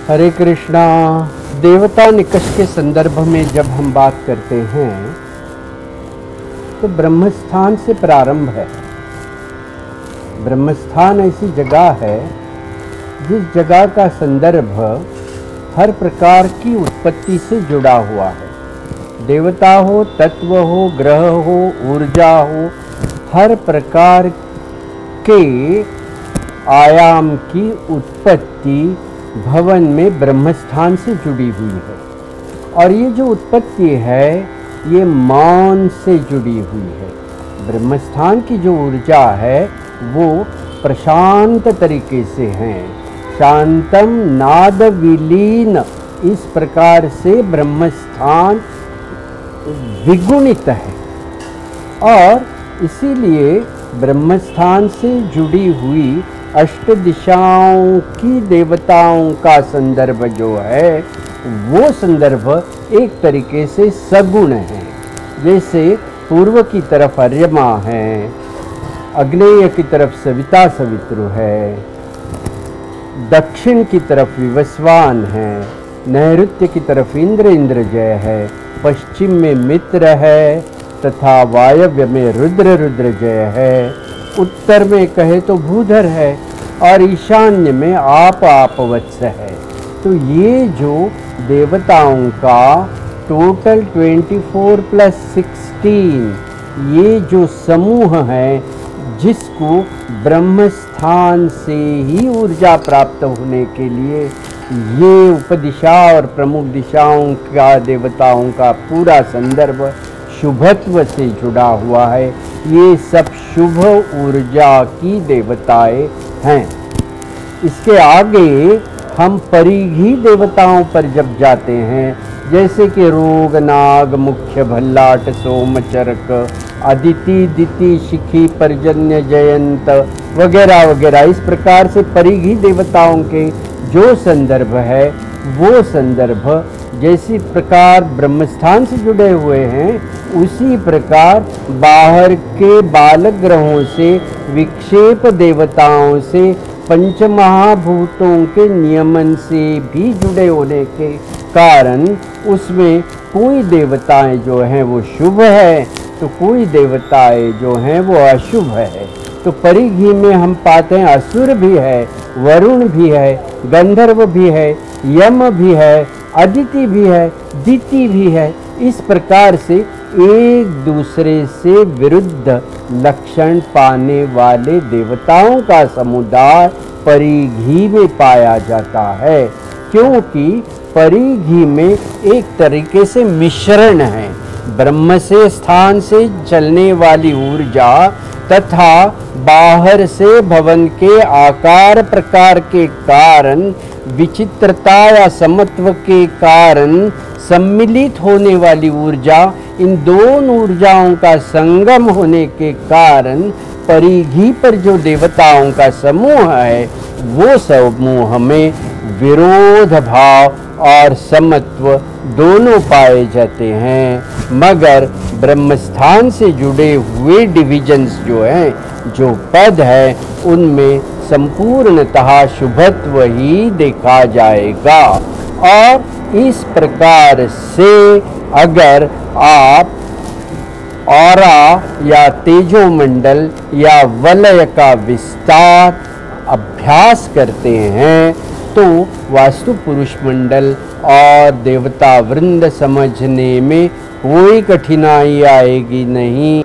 हरे कृष्णा। देवता निकष के संदर्भ में जब हम बात करते हैं तो ब्रह्मस्थान से प्रारंभ है। ब्रह्मस्थान ऐसी जगह है जिस जगह का संदर्भ हर प्रकार की उत्पत्ति से जुड़ा हुआ है। देवता हो, तत्व हो, ग्रह हो, ऊर्जा हो, हर प्रकार के आयाम की उत्पत्ति भवन में ब्रह्मस्थान से जुड़ी हुई है। और ये जो उत्पत्ति है ये मौन से जुड़ी हुई है। ब्रह्मस्थान की जो ऊर्जा है वो प्रशांत तरीके से है। शांतम नाद विलीन, इस प्रकार से ब्रह्मस्थान विगुणित है। और इसीलिए ब्रह्मस्थान से जुड़ी हुई अष्ट दिशाओं की देवताओं का संदर्भ जो है वो संदर्भ एक तरीके से सगुण है। जैसे पूर्व की तरफ अर्यमा है, आग्नेय की तरफ सविता सवित्रु है, दक्षिण की तरफ विवस्वान है, नैऋत्य की तरफ इंद्र इंद्रजय है, पश्चिम में मित्र है तथा वायव्य में रुद्र रुद्रजय है, उत्तर में कहे तो भूधर है और ईशान्य में आप वत्स है। तो ये जो देवताओं का टोटल 24 + 16 ये जो समूह है जिसको ब्रह्मस्थान से ही ऊर्जा प्राप्त होने के लिए ये उपदिशा और प्रमुख दिशाओं का देवताओं का पूरा संदर्भ शुभत्व से जुड़ा हुआ है। ये सब शुभ ऊर्जा की देवताएं हैं। इसके आगे हम परिघी देवताओं पर जब जाते हैं, जैसे कि रोग, नाग, मुख्य, भल्लाट, सोम, चरक, अदिति, दिति, शिखी, पर्जन्य, जयंत वगैरह वगैरह, इस प्रकार से परिघी देवताओं के जो संदर्भ है वो संदर्भ जैसी प्रकार ब्रह्मस्थान से जुड़े हुए हैं उसी प्रकार बाहर के बालक ग्रहों से, विक्षेप देवताओं से, पंचमहाभूतों के नियमन से भी जुड़े होने के कारण उसमें कोई देवताएं जो हैं वो शुभ है तो कोई देवताएं जो हैं वो अशुभ है। तो परिघी में हम पाते हैं असुर भी है, वरुण भी है, गंधर्व भी है, यम भी है, अदिति भी है, दिति भी है। इस प्रकार से एक दूसरे से विरुद्ध लक्षण पाने वाले देवताओं का समुदाय परिघी में पाया जाता है, क्योंकि परिघी में एक तरीके से मिश्रण है। ब्रह्म से स्थान से चलने वाली ऊर्जा तथा बाहर से भवन के आकार प्रकार के कारण, विचित्रता या समत्व के कारण सम्मिलित होने वाली ऊर्जा, इन दोनों ऊर्जाओं का संगम होने के कारण परिघी पर जो देवताओं का समूह है वो समूह में विरोध भाव और समत्व दोनों पाए जाते हैं। मगर ब्रह्मस्थान से जुड़े हुए डिविजन्स जो हैं, जो पद है, उनमें संपूर्णतः शुभत्व ही देखा जाएगा। और इस प्रकार से अगर आप ऑरा या तेजोमंडल या वलय का विस्तार अभ्यास करते हैं तो वास्तु पुरुष मंडल और देवता वृंद समझने में कोई कठिनाई आएगी नहीं।